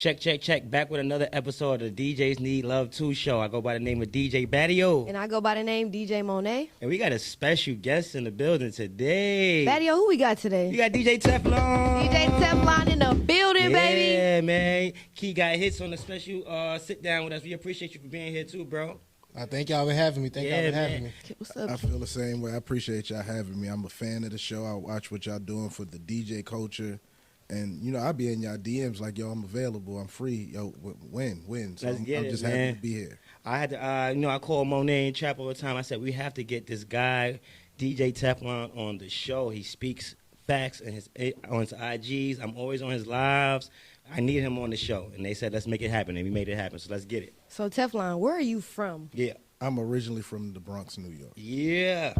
Check, check, check. Back with another episode of the DJs Need Love 2 show. I go by the name of DJ Battio. And I go by the name DJ Monae. And we got a special guest in the building today. Battio, who we got today? We got DJ Telphon. DJ Telphon in the building, baby. Yeah, man. Key got hits on the special sit down with us. We appreciate you for being here too, bro. I thank y'all for having me. Thank y'all for having me. What's up? I feel the same way. I appreciate y'all having me. I'm a fan of the show. I watch what y'all doing for the DJ culture. And, you know, I be in y'all DMs like, yo, I'm available. I'm free. Yo, when? So I'm just happy to be here. I had to, I call Monae and Trap all the time. I said, we have to get this guy, DJ Telphon, on the show. He speaks facts on his IGs. I'm always on his lives. I need him on the show. And they said, let's make it happen. And we made it happen. So let's get it. So, Telphon, where are you from? Yeah. I'm originally from the Bronx, New York. Yeah.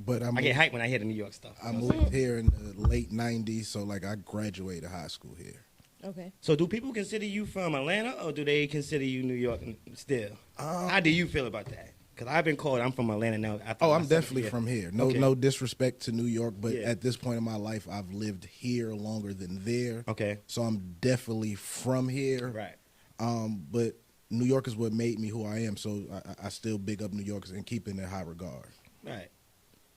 But I get hyped when I hear the New York stuff. I moved here in the late 90s, so, like, I graduated high school here. Okay. So do people consider you from Atlanta, or do they consider you New York still? How do you feel about that? Because I've been called, I'm from Atlanta now. I'm definitely from here. No disrespect to New York, but Yeah. at this point in my life, I've lived here longer than there. Okay. So I'm definitely from here. Right. But New York is what made me who I am, so I still big up New Yorkers and keep it in high regard. Right.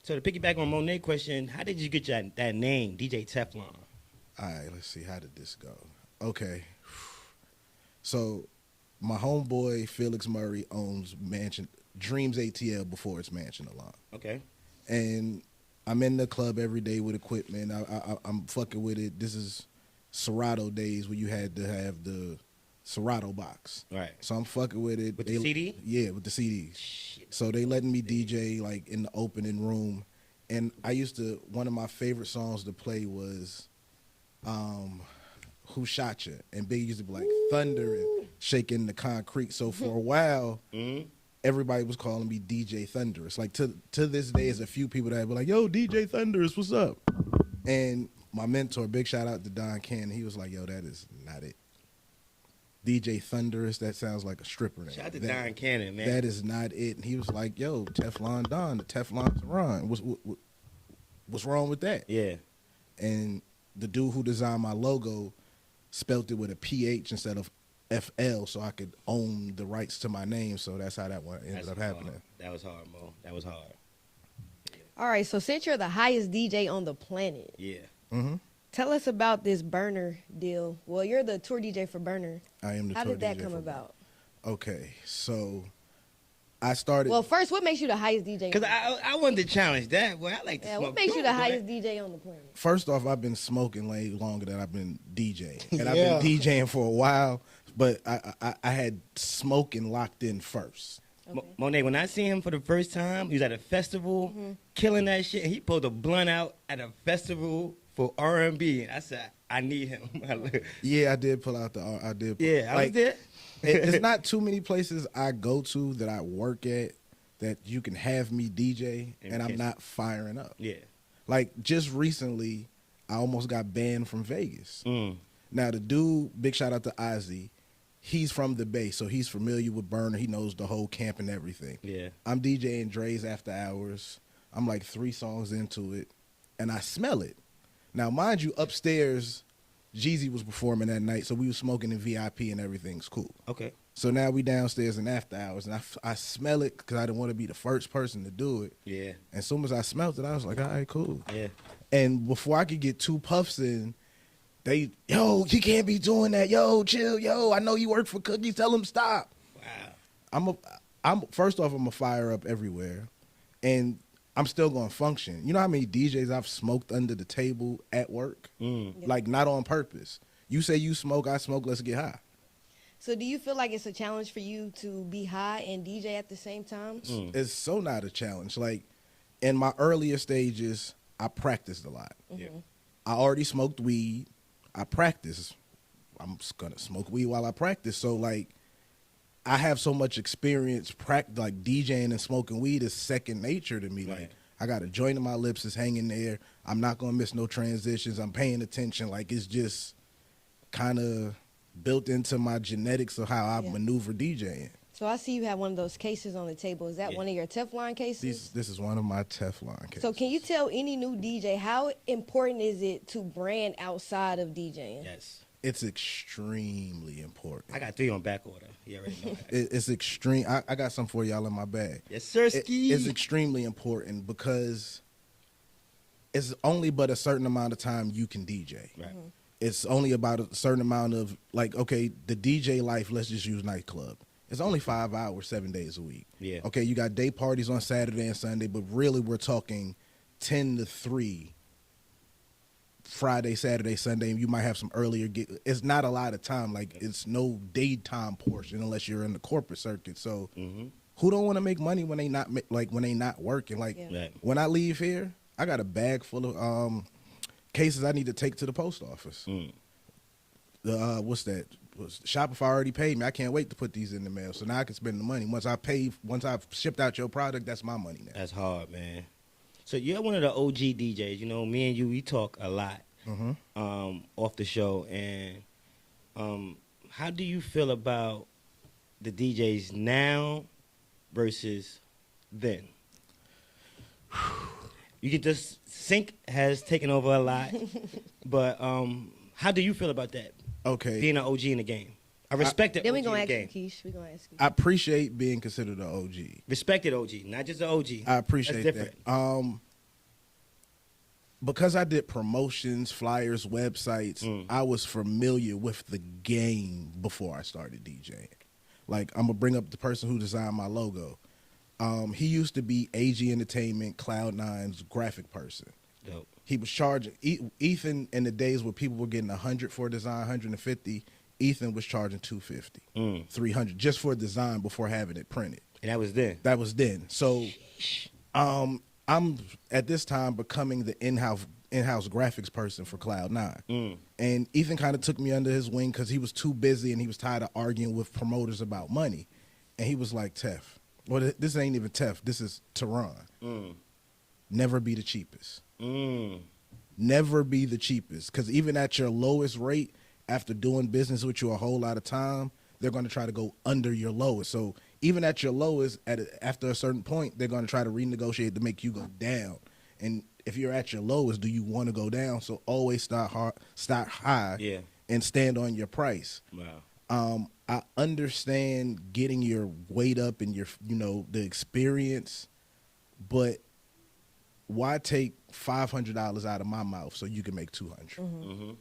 So to piggyback on Monet's question, how did you get that name, DJ Telphon? All right, let's see. How did this go? Okay. So my homeboy, Felix Murray, owns Dreams ATL before it's Mansion Alon. Okay. And I'm in the club every day with equipment. I'm fucking with it. This is Serato days where you had to have the Serato box. Right. So I'm fucking with it. With the CD? Yeah, with the CDs. Shit. So they letting me DJ like in the opening room. And one of my favorite songs to play was Who Shot Ya? And Big used to be like Thunder and Shaking the Concrete. So for a while, everybody was calling me DJ Thunderous. Like to this day, there's a few people that be like, yo, DJ Thunderous, what's up? And my mentor, big shout out to Don Cannon, he was like, yo, that is not it. DJ Thunderous, that sounds like a stripper name. Shout out to Don Cannon, man. That is not it. And he was like, yo, Teflon Don, the Teflon's Ron. What's wrong with that? Yeah. And the dude who designed my logo spelt it with a PH instead of FL so I could own the rights to my name. So that's how that one ended up happening. That was hard, Mo. That was hard. All right, so since you're the highest DJ on the planet, Yeah. Mm-hmm. tell us about this Burna deal. Well, you're the tour DJ for Burna. I am the How tour did that DJ come for about? Okay, so I started. Well, first, what makes you the highest DJ? Because I wanted to challenge that. Well, I like to smoke. what makes you the dope, highest right? DJ on the planet? First off, I've been smoking way longer than I've been DJing, and Yeah. I've been DJing for a while. But I had smoking locked in first. Okay. Monet, when I see him for the first time, he was at a festival, killing that shit. He pulled a blunt out at a festival for R&B, and I said, I need him. Yeah, I did pull out the. I did. Yeah, I was like, there. It's not too many places I go to that I work at that you can have me DJ and I'm not firing up. Yeah. Like just recently, I almost got banned from Vegas. Now the dude, big shout out to Ozzy, he's from the Bay, so he's familiar with Burna. He knows the whole camp and everything. Yeah. I'm DJing Dre's After Hours. I'm like 3 songs into it, and I smell it. Now, mind you, upstairs, Jeezy was performing that night, so we were smoking in VIP and everything's cool. Okay. So now we downstairs in After Hours, and I smell it because I didn't want to be the first person to do it. Yeah. And as soon as I smelled it, I was like, all right, cool. Yeah. And before I could get 2 puffs in, yo, you can't be doing that. Yo, chill. Yo, I know you work for Cookies. Tell them stop. Wow. I'm first off, I'm a fire up everywhere, and I'm still going to function. You know how many DJs I've smoked under the table at work? Like, not on purpose. You say you smoke, I smoke, let's get high. So do you feel like it's a challenge for you to be high and DJ at the same time? It's so not a challenge. Like, in my earlier stages, I practiced a lot. Yeah. I already smoked weed. I practice. I'm just going to smoke weed while I practice. So, like, I have so much experience, like DJing and smoking weed is second nature to me. Right. Like, I got a joint in my lips, it's hanging there. I'm not gonna miss no transitions. I'm paying attention. Like, it's just kind of built into my genetics of how I maneuver DJing. So I see you have one of those cases on the table. Is that one of your Telphon cases? This is one of my Telphon cases. So can you tell any new DJ how important is it to brand outside of DJing? Yes. It's extremely important. I got 3 on back order. You already know that. It's extreme. I got some for y'all in my bag. Yes, sir, Ski. It's extremely important because it's only but a certain amount of time you can DJ. Right. It's only about a certain amount of, like, okay, the DJ life, let's just use nightclub. It's only 5 hours, 7 days a week. Yeah. Okay, you got day parties on Saturday and Sunday, but really we're talking 10 to 3 Friday, Saturday, Sunday, and you might have some earlier it's not a lot of time. Like, it's no daytime portion unless you're in the corporate circuit. So who don't want to make money when they not working? Like, when I leave here, I got a bag full of cases I need to take to the post office. What's that? Shopify already paid me. I can't wait to put these in the mail. So now I can spend the money. Once I've shipped out your product, that's my money now. That's hard, man. So you're one of the OG DJs. You know, me and you, we talk a lot off the show. And how do you feel about the DJs now versus then? You get this sync has taken over a lot, but how do you feel about that? Okay, being an OG in the game, I respect it. Then we gonna ask you, Keish. We gonna ask you. I appreciate being considered an OG. Respected OG, not just an OG. I appreciate That's different. that. Because I did promotions, flyers, websites, I was familiar with the game before I started DJing. Like, I'm gonna bring up the person who designed my logo. He used to be AG Entertainment, Cloud9's graphic person. Dope. He was charging Ethan in the days where people were getting 100 for a design, 150. Ethan was charging 250, 300 just for a design before having it printed. And that was then. That was then. So, I'm at this time becoming the in-house graphics person for Cloud9. And Ethan kind of took me under his wing because he was too busy and he was tired of arguing with promoters about money. And he was like, Teph, well, this ain't even Teph. This is Tehran. Never be the cheapest. Never be the cheapest. Because even at your lowest rate, after doing business with you a whole lot of time, they're going to try to go under your lowest. So even at your lowest, after a certain point, they're going to try to renegotiate to make you go down. And if you're at your lowest, do you want to go down? So always start high and stand on your price. Wow. I understand getting your weight up and your, the experience, but why take $500 out of my mouth so you can make $200?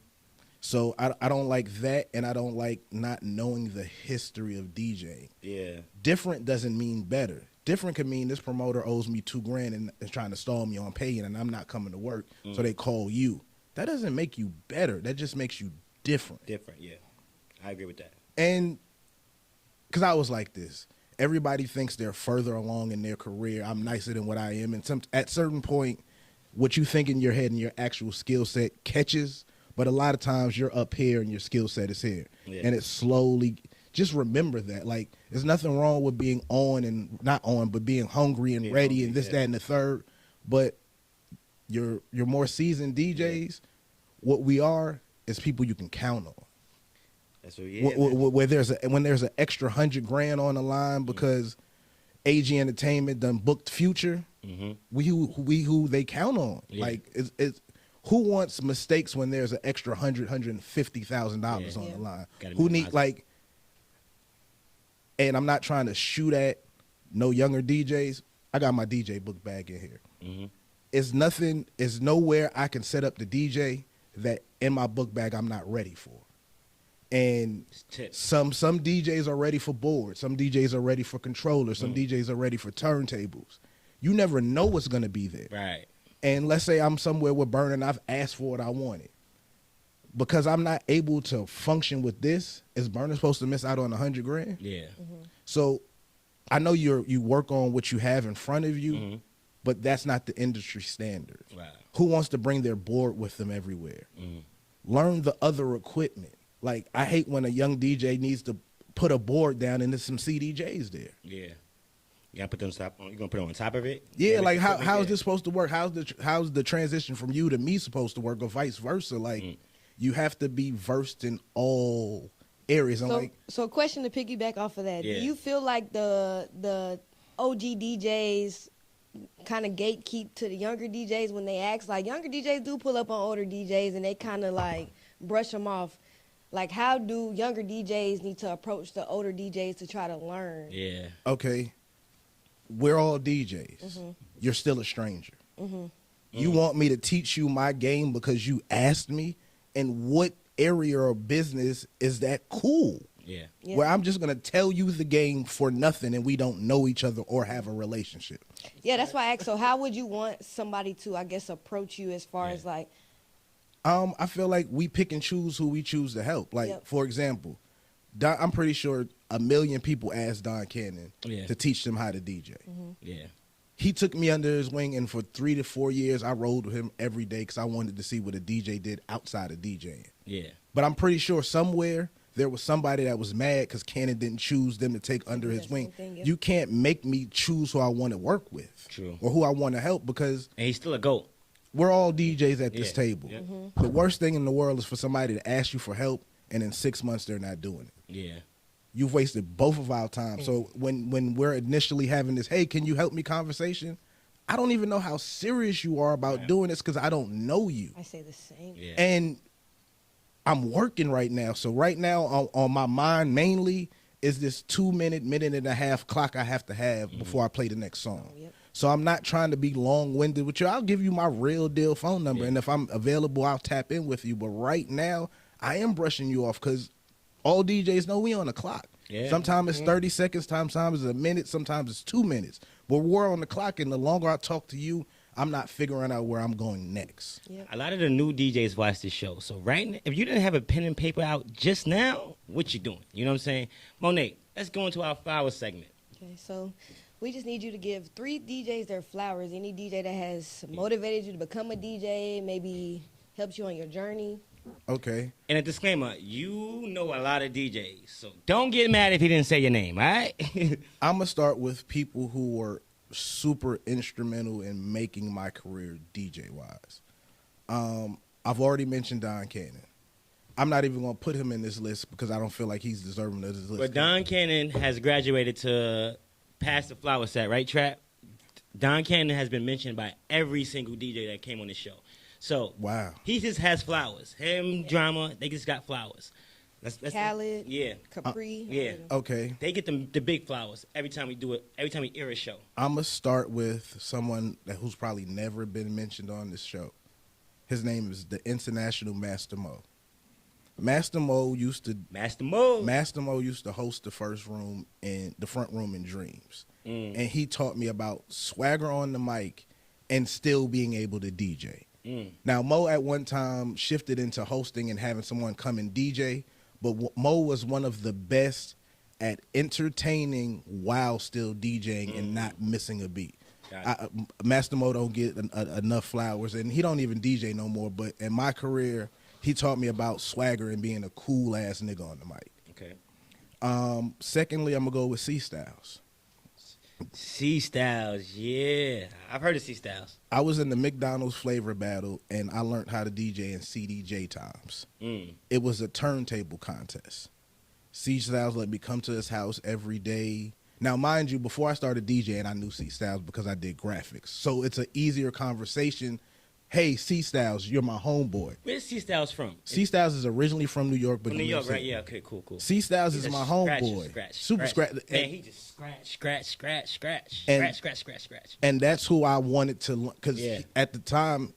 So I don't like that, and I don't like not knowing the history of DJing. Yeah. Different doesn't mean better. Different can mean this promoter owes me $2,000 and is trying to stall me on paying, and I'm not coming to work, so they call you. That doesn't make you better. That just makes you different. Different, yeah. I agree with that. And because I was like this. Everybody thinks they're further along in their career. I'm nicer than what I am. And at certain point, what you think in your head and your actual skill set catches. But a lot of times you're up here and your skill set is here. Yeah. And it slowly, just remember that. Like, there's nothing wrong with being on and not on, but being hungry and ready and this, that, and the third. But your more seasoned DJs, what we are is people you can count on. That's what, when there's an extra $100,000 on the line because AG Entertainment done booked Future, we who they count on. Like, it's who wants mistakes when there's an extra $150,000 on the line? Who need, like, and I'm not trying to shoot at no younger DJs. I got my DJ book bag in here. It's nowhere I can set up the DJ that in my book bag I'm not ready for. And some DJs are ready for boards. Some DJs are ready for controllers. Some DJs are ready for turntables. You never know what's going to be there. Right. And let's say I'm somewhere with Burna and I've asked for what I wanted. Because I'm not able to function with this, is Burna supposed to miss out on $100,000? Yeah. So I know you work on what you have in front of you, but that's not the industry standard. Wow. Who wants to bring their board with them everywhere? Learn the other equipment. Like, I hate when a young DJ needs to put a board down and there's some CDJs there. Yeah. You gotta put them you gonna put them on top of it? Yeah, like how is this supposed to work? How's the transition from you to me supposed to work, or vice versa? Like, you have to be versed in all areas. I'm So a question to piggyback off of that. Yeah. Do you feel like the OG DJs kind of gatekeep to the younger DJs when they ask? Like, younger DJs do pull up on older DJs and they kind of like brush them off. Like, how do younger DJs need to approach the older DJs to try to learn? Yeah. okay, we're all DJs. Mm-hmm. You're still a stranger. Mm-hmm. You want me to teach you my game because you asked me? And what area or business is that cool? Yeah. Yeah. Where I'm just going to tell you the game for nothing and we don't know each other or have a relationship. Yeah, that's why I asked. So how would you want somebody to, I guess, approach you as far as like, I feel like we pick and choose who we choose to help. Like, Yep. for example, I'm pretty sure 1 million people asked Don Cannon Yeah. to teach them how to DJ. Yeah. He took me under his wing, and for 3 to 4 years, I rode with him every day because I wanted to see what a DJ did outside of DJing. Yeah. But I'm pretty sure somewhere there was somebody that was mad because Cannon didn't choose them to take under his Same wing. thing, yeah. You can't make me choose who I want to work with. True. Or who I want to help, because And he's still a GOAT. we're all DJs at this Yeah. table. Yeah. The worst thing in the world is for somebody to ask you for help and in 6 months they're not doing it. Yeah. You've wasted both of our time. So when we're initially having this, hey, can you help me conversation? I don't even know how serious you are about doing this because I don't know you. I say the same. Yeah. And I'm working right now. So right now on my mind mainly is this 2 minute, minute and a half clock I have to have before I play the next song. Yep. So I'm not trying to be long-winded with you. I'll give you my real deal phone number. Yeah. And if I'm available, I'll tap in with you. But right now, I am brushing you off because all DJs know we on the clock. Yeah. Sometimes it's 30 seconds, sometimes it's a minute, sometimes it's 2 minutes. But we're on the clock, and the longer I talk to you, I'm not figuring out where I'm going next. Yep. A lot of the new DJs watch this show. So right now, if you didn't have a pen and paper out just now, what you doing? You know what I'm saying? Monae, let's go into our flower segment. Okay, so we just need you to give 3 DJs their flowers. Any DJ that has motivated you to become a DJ, maybe helped you on your journey. Okay. And a disclaimer, you know a lot of DJs. So don't get mad if he didn't say your name, all right? I'm going to start with people who were super instrumental in making my career DJ-wise. I've already mentioned Don Cannon. I'm not even going to put him in this list because I don't feel like he's deserving of this list. But Don Cannon has graduated to pass the flower set, right, Trap? Don Cannon has been mentioned by every single DJ that came on the show. So Wow. he just has flowers. Him, Drama, they just got flowers. That's Khaled, yeah. Capri. yeah. all of them. Okay. They get the big flowers every time we do it, every time we air a show. I'm going to start with someone who's probably never been mentioned on this show. His name is the International Master Mo. Master Mo used to host the front room in Dreams. And he taught me about swagger on the mic and still being able to DJ. Now, Mo at one time shifted into hosting and having someone come and DJ, but Mo was one of the best at entertaining while still DJing and not missing a beat. Master Mo don't get enough flowers, and he don't even DJ no more, but in my career, he taught me about swagger and being a cool-ass nigga on the mic. Okay. Secondly, I'm going to go with C Styles. C Styles, yeah. I've heard of C Styles. I was in the McDonald's flavor battle, and I learned how to DJ in CDJ times. It was a turntable contest. C Styles let me come to his house every day. Now, mind you, before I started DJing, I knew C Styles because I did graphics. So it's an easier conversation. Hey, C Styles, you're my homeboy. Where's C Styles from? C Styles is originally from New York, but From New he York, lives right? in- Yeah, okay, cool. C Styles He's is a my scratcher, homeboy. scratch. Man, he just scratch. And- Scratch. And that's who I wanted to, because Yeah. at the time,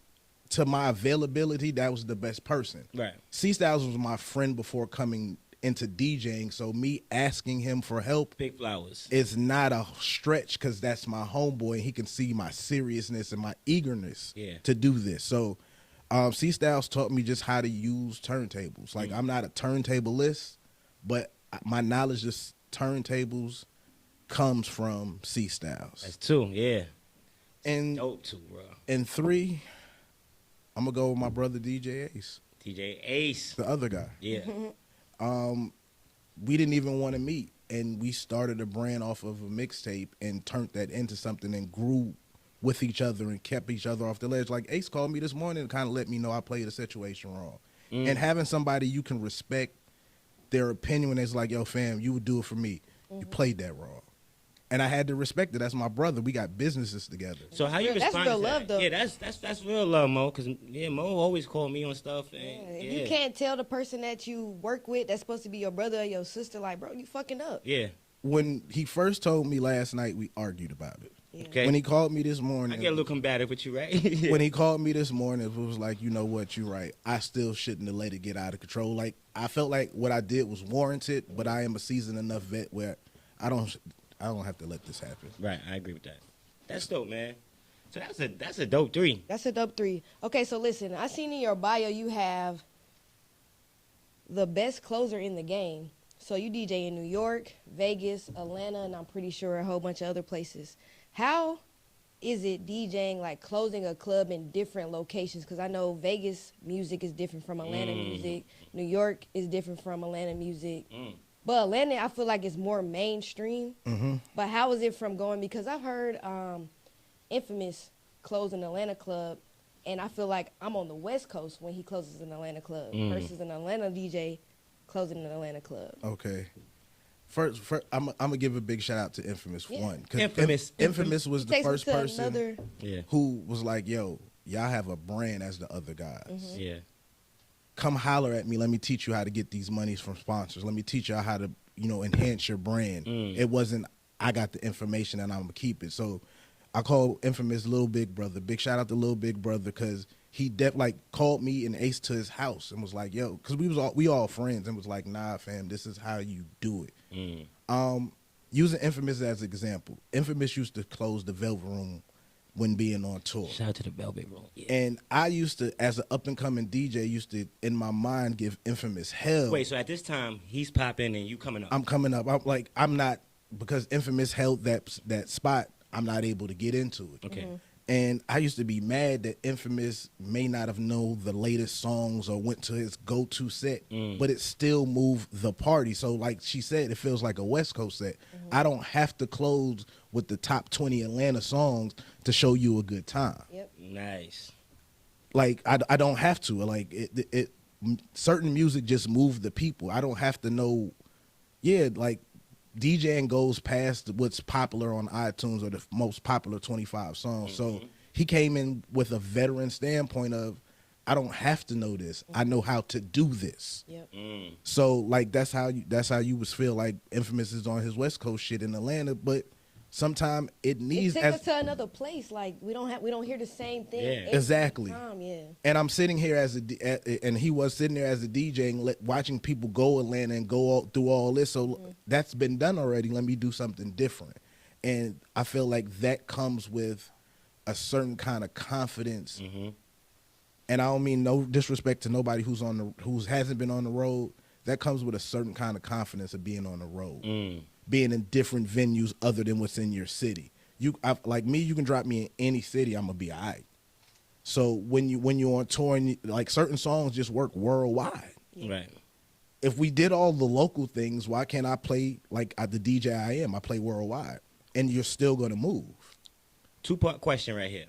to my availability, that was the best person. Right. C Styles was my friend before coming into DJing, so me asking him for help Big flowers. is not a stretch because that's my homeboy and he can see my seriousness and my eagerness to do this. So C Styles taught me just how to use turntables. Like, I'm not a turntablist, but my knowledge of turntables comes from C Styles. That's 2, yeah. And Dope 2, bro. and 3, I'm gonna go with my brother DJ Ace, DJ Ace. the other guy. Yeah. We didn't even want to meet, and we started a brand off of a mixtape and turned that into something and grew with each other and kept each other off the ledge. Like, Ace called me this morning and kind of let me know I played a situation wrong. And having somebody you can respect their opinion when it's like, yo, fam, you would do it for me. You played that wrong. And I had to respect it. That's my brother. We got businesses together. So how you respond That's real to that? love, though. Yeah, that's real love, Mo. Because Mo always called me on stuff. And, If you can't tell the person that you work with that's supposed to be your brother or your sister, like, bro, you fucking up. Yeah. When he first told me last night, we argued about it. Yeah. Okay. When he called me this morning, I get a little combative with you, right? when he called me this morning, it was like, you know what, you're right. I still shouldn't have let it get out of control. Like, I felt like what I did was warranted, but I am a seasoned enough vet where I don't have to let this happen. Right, I agree with that. That's dope, man. So that's a dope 3. That's a dope 3. Okay, so listen, I seen in your bio you have the best closer in the game. So you DJ in New York, Vegas, Atlanta, and I'm pretty sure a whole bunch of other places. How is it DJing, like closing a club in different locations? Because I know Vegas music is different from Atlanta music. New York is different from Atlanta music. But Atlanta, I feel like it's more mainstream. But how is it from going? Because I've heard Infamous close an Atlanta club, and I feel like I'm on the West Coast when he closes an Atlanta club versus an Atlanta DJ closing an Atlanta club. Okay. First I'm gonna give a big shout out to Infamous for one. 'Cause Infamous was the Takes me first to person another- who was like, yo, y'all have a brand as the other guys. Yeah. Come holler at me. Let me teach you how to get these monies from sponsors. Let me teach you how to, enhance your brand. It wasn't, I got the information and I'm going to keep it. So I call Infamous Lil Big Brother. Big shout out to Lil Big Brother because he called me and Ace to his house and was like, yo, because we all friends and was like, nah, fam, this is how you do it. Using Infamous as an example, Infamous used to close the Velvet Room when being on tour. Shout out to the Velvet Room. Yeah. And I used to, as an up-and-coming DJ, used to, in my mind, give Infamous hell. Wait, so at this time, he's popping and you coming up. I'm coming up. I'm not, because Infamous held that spot, I'm not able to get into it. Okay. And I used to be mad that Infamous may not have known the latest songs or went to his go-to set, but it still moved the party. So like she said, it feels like a West Coast set. I don't have to close with the top 20 Atlanta songs to show you a good time. Yep. Nice. Like, I don't have to. Like, certain music just move the people. I don't have to know, like, DJing goes past what's popular on iTunes or the most popular 25 songs. So he came in with a veteran standpoint of, I don't have to know this. I know how to do this. Yep. So like that's how you would feel like Infamous is on his West Coast shit in Atlanta, but sometimes it needs It takes us to another place. Like we don't hear the same thing. Yeah. every Exactly. time, yeah. And I'm sitting here and he was sitting there as a DJ and watching people go Atlanta and go through all this. So that's been done already. Let me do something different. And I feel like that comes with a certain kind of confidence. And I don't mean no disrespect to nobody who hasn't been on the road. That comes with a certain kind of confidence of being on the road, being in different venues other than what's in your city. Like me, you can drop me in any city, I'm gonna be all right. So when you're on tour, and like certain songs just work worldwide. Right. If we did all the local things, why can't I play like the DJ I am? I play worldwide, and you're still gonna move. 2-part question right here.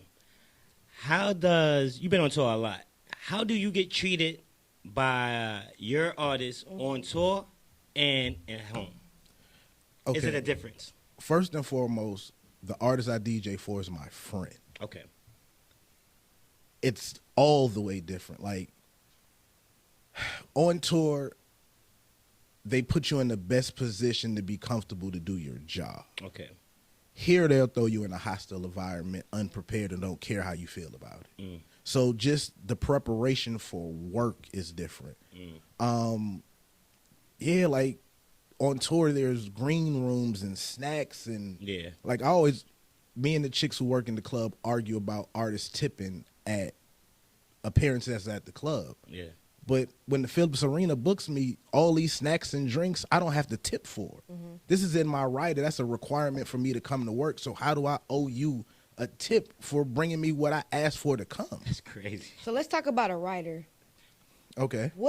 You've been on tour a lot. How do you get treated by your artists on tour and at home? Okay. Is it a difference? First and foremost, the artist I DJ for is my friend. Okay. It's all the way different. Like on tour, they put you in the best position to be comfortable to do your job. Okay. Here, they'll throw you in a hostile environment, unprepared, and don't care how you feel about it. So just the preparation for work is different. Like on tour, there's green rooms and snacks and like me and the chicks who work in the club argue about artists tipping at appearances at the club. Yeah. But when the Phillips Arena books me, all these snacks and drinks, I don't have to tip for. This is in my rider. That's a requirement for me to come to work. So how do I owe you a tip for bringing me what I asked for to come? That's crazy. So let's talk about a writer. Okay. So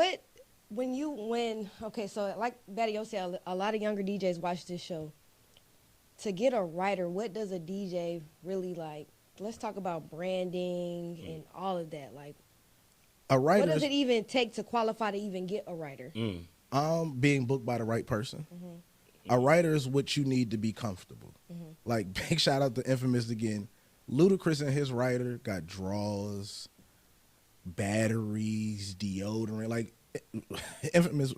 like Battio said, a lot of younger DJs watch this show. To get a writer, what does a DJ really like? Let's talk about branding and all of that. Like, A writer. what does it even take to qualify to even get a writer? Being booked by the right person. A writer is what you need to be comfortable. Like, big shout out to Infamous again. Ludacris and his writer got drawers, batteries, deodorant. Like,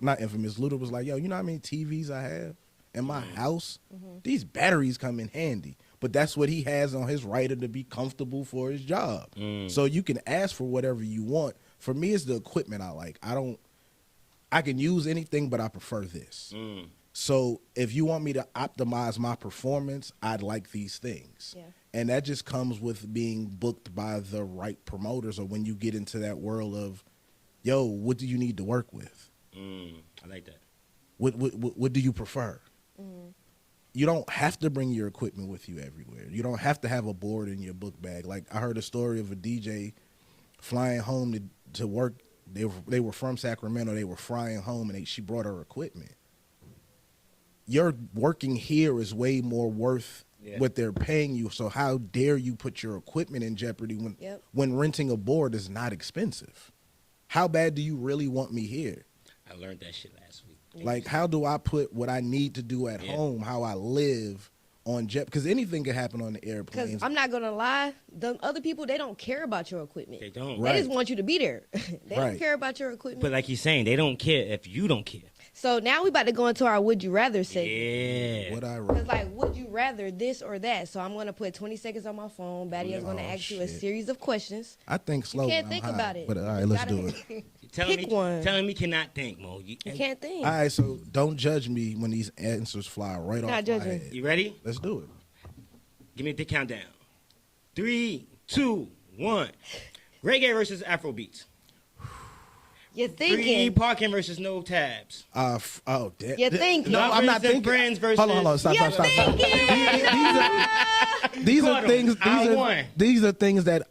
not Infamous. Luda was like, yo, you know how many TVs I have in my house? These batteries come in handy. But that's what he has on his writer to be comfortable for his job. So you can ask for whatever you want. For me, it's the equipment I like. I can use anything, but I prefer this. So if you want me to optimize my performance, I'd like these things. Yeah. And that just comes with being booked by the right promoters, or when you get into that world of, yo, what do you need to work with? I like that. What do you prefer? You don't have to bring your equipment with you everywhere. You don't have to have a board in your book bag. Like, I heard a story of a DJ flying home to work. They were from Sacramento. They were flying home, and she brought her equipment. Your working here is way more worth what they're paying you. So how dare you put your equipment in jeopardy when renting a board is not expensive? How bad do you really want me here? I learned that shit last week. Like, how do I put what I need to do at home, how I live, on jet? Because anything can happen on the airplanes. Because I'm not going to lie, the other people, they don't care about your equipment. They don't. They just want you to be there. They don't care about your equipment. But like you're saying, they don't care if you don't care. So now we about to go into our would you rather segment. Yeah. Would I rather? It's like, would you rather this or that? So I'm going to put 20 seconds on my phone. Battio's going to ask you a series of questions. I think slow. You can't think about it. But all right, let's do it. Telling me cannot think, Mo. You can't think. All right, so don't judge me when these answers fly right off my head. You ready? Let's do it. Give me the countdown. 3, 2, 1. Reggae versus Afrobeat. You're thinking. 3 parking versus no tabs. Damn. You're thinking. No, I'm not thinking. Friends versus. Hold on. Stop. These are things. These are things that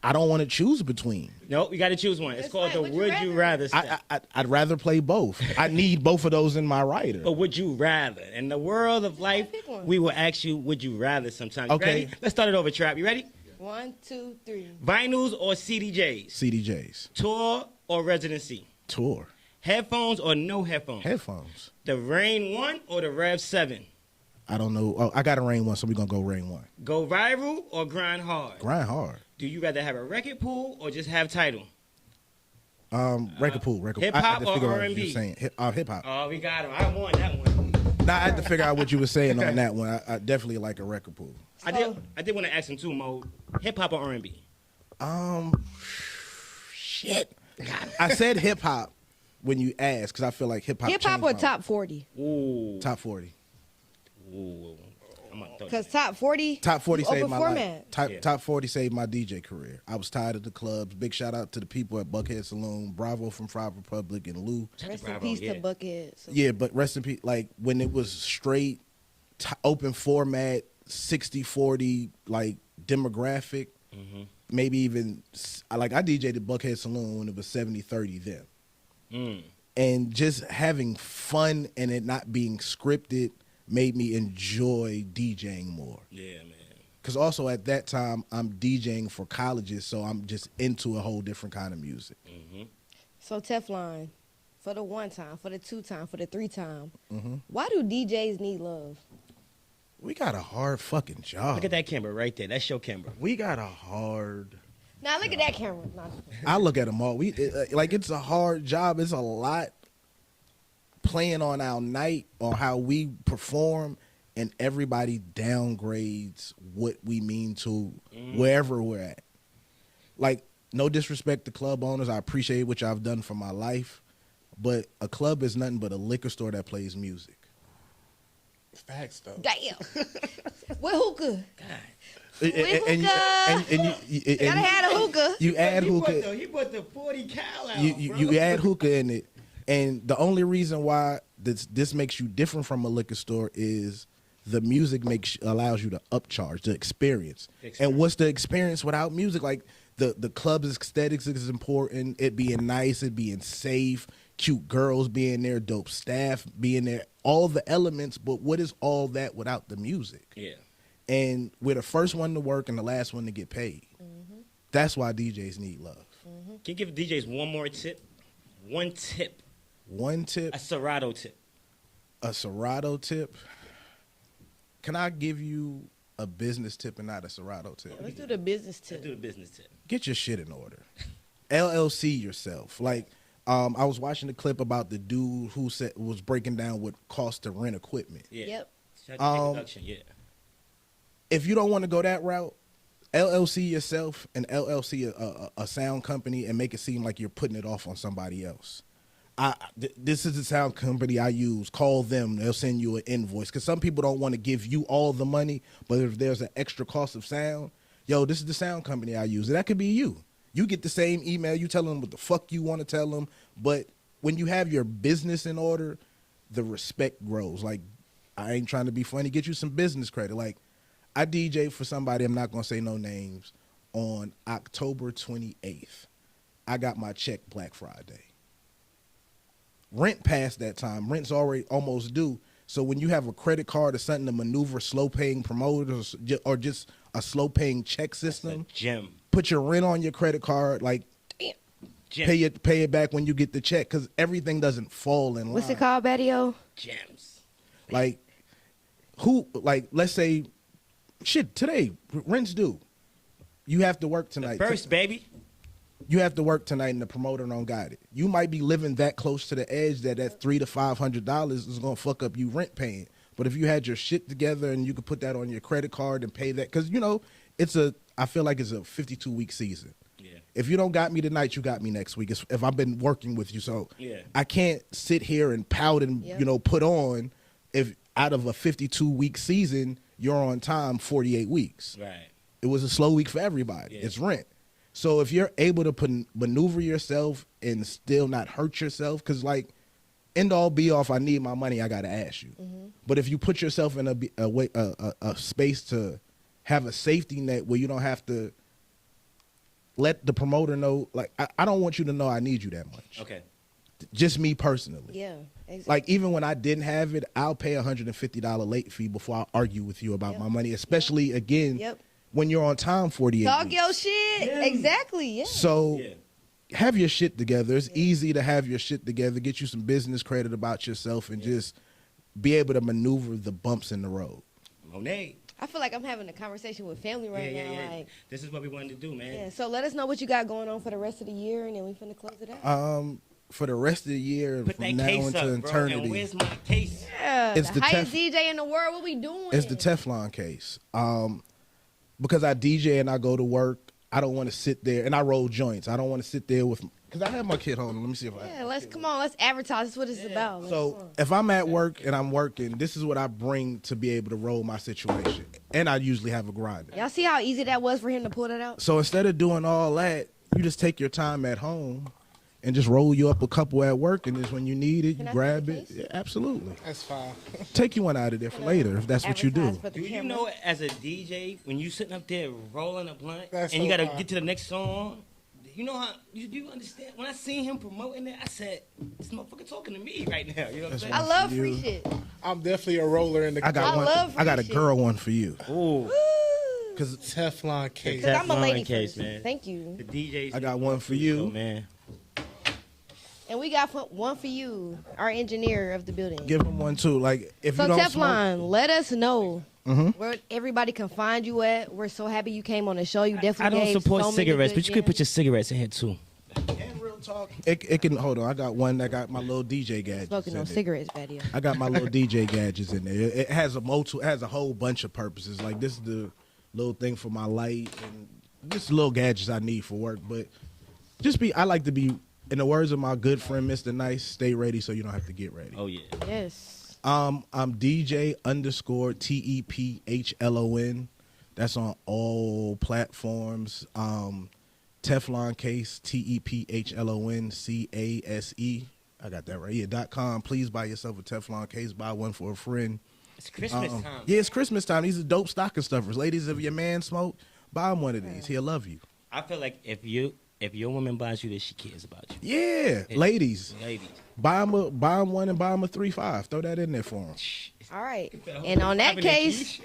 I don't want to choose between. Nope, you got to choose one. It's called the Would You Rather step. I'd rather play both. I need both of those in my writer. But would you rather? In the world of life, we will ask you, would you rather sometimes. Okay. Ready? Let's start it over, Trap. You ready? 1, 2, 3. Vinyls or CDJs? CDJs. Tour or residency? Tour. Headphones or no headphones? Headphones. The Rain 1 or the Rev 7? I don't know. Oh, I got a Rain 1, so we're going to go Rain 1. Go viral or grind hard? Grind hard. Do you rather have a record pool or just have title? Record pool. Hip-hop or R&B? Hip-hop. Oh, we got him. I won that one. Nah, I had to figure out what you were saying on that one. I definitely like a record pool. I did want to ask him too, Mo. Hip-hop or R&B? Shit. I said hip-hop when you asked, because I feel like hip-hop. Hip-hop or top 40? Ooh. Top 40. Ooh. Because top 40 saved my format. life. Top 40 saved my DJ career. I was tired of the clubs. Big shout out to the people at Buckhead Saloon, Bravo from Fried Republic, and Lou. Rest in peace to Buckhead. Yeah, but rest in peace. Like, when it was straight, open format, 60-40, like, demographic, maybe even, like, I DJ'd at Buckhead Saloon when it was 70-30 then. And just having fun and it not being scripted made me enjoy DJing more. Yeah, man. Because also at that time, I'm DJing for colleges, so I'm just into a whole different kind of music. So Telphon, for the 1 time, for the 2 time, for the 3 time, why do DJs need love? We got a hard fucking job. Look at that camera right there. That's your camera. We got a hard... Now look at that camera. I look at them all. It's a hard job. It's a lot playing on our night, on how we perform, and everybody downgrades what we mean to wherever we're at. Like, no disrespect to club owners. I appreciate what y'all have done for my life, but a club is nothing but a liquor store that plays music. Facts, though. Damn. What hookah? God. And you gotta have a hookah. You add hookah. He put the 40 cal out. You add hookah in it. And the only reason why this makes you different from a liquor store is the music allows you to upcharge the experience. And what's the experience without music? Like, the club's aesthetics is important. It being nice, it being safe, cute girls being there, dope staff being there, all the elements. But what is all that without the music? Yeah. And we're the first one to work and the last one to get paid. That's why DJs need love. Can you give DJs one more tip? One tip. One tip. A Serato tip. A Serato tip. Can I give you a business tip and not a Serato tip? Let's do the business tip. Let's do the business tip. Get your shit in order. LLC yourself. Like, I was watching a clip about the dude who was breaking down what costs to rent equipment. Yeah. Yep. Production, yeah. If you don't want to go that route, LLC yourself and LLC a sound company and make it seem like you're putting it off on somebody else. This is the sound company I use. Call them. They'll send you an invoice. Because some people don't want to give you all the money, but if there's an extra cost of sound, yo, this is the sound company I use. And that could be you. You get the same email. You tell them what the fuck you want to tell them. But when you have your business in order, the respect grows. Like, I ain't trying to be funny. Get you some business credit. Like, I DJ for somebody, I'm not going to say no names, on October 28th. I got my check Black Friday. Rent past that time. Rent's already almost due. So when you have a credit card or something to maneuver slow-paying promoters or just a slow-paying check system, Gem. Put your rent on your credit card, like, Gem. pay it back when you get the check, because everything doesn't fall in line. What's it called, Battio? Gems. Like, let's say, shit, today, rent's due. You have to work tonight. First, baby. You have to work tonight and the promoter don't got it. You might be living that close to the edge that $300 to $500 is going to fuck up you rent paying. But if you had your shit together and you could put that on your credit card and pay that, because, you know, I feel like it's a 52-week season. Yeah. If you don't got me tonight, you got me next week. If I've been working with you. So yeah. I can't sit here and pout and, Yep. you know, put on if out of a 52-week season, you're on time 48 weeks. Right. It was a slow week for everybody. Yeah. It's rent. So if you're able to maneuver yourself and still not hurt yourself, because, like, end all be all, if I need my money, I got to ask you. Mm-hmm. But if you put yourself in a space to have a safety net where you don't have to let the promoter know, like, I don't want you to know I need you that much. Okay. Just me personally. Yeah, exactly. Like, even when I didn't have it, I'll pay a $150 late fee before I argue with you about Yep. my money, especially, again, Yep. when you're on time 48 Talk weeks. your shit. Yeah. Exactly, yeah. So Yeah. have your shit together. It's easy to have your shit together, get you some business credit about yourself, and just be able to maneuver the bumps in the road. Monae. I feel like I'm having a conversation with family right now. Like, This is what we wanted to do, man. yeah. So let us know what you got going on for the rest of the year, and then we finna close it out. For the rest of the year and Put from that now case into up, bro. eternity, And where's my case? Yeah, it's the the highest Tef- DJ in the world. What we doing? it's the Telphon Case. Because I DJ and I go to work, I don't want to sit there, and I roll joints. I don't want to sit there with, because I have my kid home. Let me see if I Yeah, let's advertise. That's what it's about. So if I'm at work and I'm working, this is what I bring to be able to roll my situation. And I usually have a grinder. Y'all see how easy that was for him to pull that out? So instead of doing all that, you just take your time at home and just roll you up a couple at work, and just when you need it, Can you I grab take it. the Yeah, absolutely. That's fine. Take you one out of there for later if that's what you do. Advertise for the Do you camera. know, as a DJ, when you sitting up there rolling a blunt That's and you so got to fine. get to the next song, you know how, you do understand? When I seen him promoting that, I said, this motherfucker talking to me right now. You know what I'm saying? I love free You- shit. I'm definitely a roller in the I got I one. love I got a free girl one for you. Ooh. Cause Teflon case. Cause I'm a Telphon lady Case, first. man. Thank you. The DJs. I got Need one Love for too, you. so, man. And we got one for you, our engineer of the building. give him one too. Like if So you don't smoke, Telphon, let us know Mhm. where everybody can find you at. We're so happy you came on the show. You definitely I don't gave support so many cigarettes, good but you could put your gems. cigarettes in here too. and real talk, it can hold on. I got one that got my little DJ gadgets. Smoking in no it. cigarettes, Battio. I got my little DJ gadgets in there. It has it has a whole bunch of purposes. Like this is the little thing for my light and just little gadgets I need for work. But I like to be, in the words of my good friend Mr. Nice, stay ready so you don't have to get ready. Oh, yeah. Yes. I'm DJ _ TEPHLON. That's on all platforms. Telphon Case, TEPHLON CASE. I got that right. Yeah, .com. Please buy yourself a Telphon Case. Buy one for a friend. It's Christmas time. Yeah, it's Christmas time. These are dope stocking stuffers. Ladies, if your man smoke, buy him one of these. He'll love you. I feel like if your woman buys you this, she cares about you. Yeah, ladies, Ladies. buy him one and buy him a 3.5. Throw that in there for him. All right. And on that case,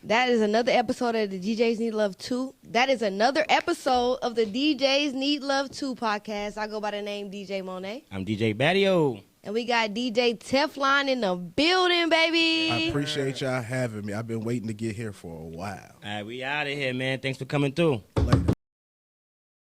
That is another episode of the DJs Need Love 2. That is another episode of the DJs Need Love 2 podcast. I go by the name DJ Monae. I'm DJ Battio. And we got DJ Telphon in the building, baby. I appreciate y'all having me. I've been waiting to get here for a while. All right, we out of here, man. Thanks for coming through. Later.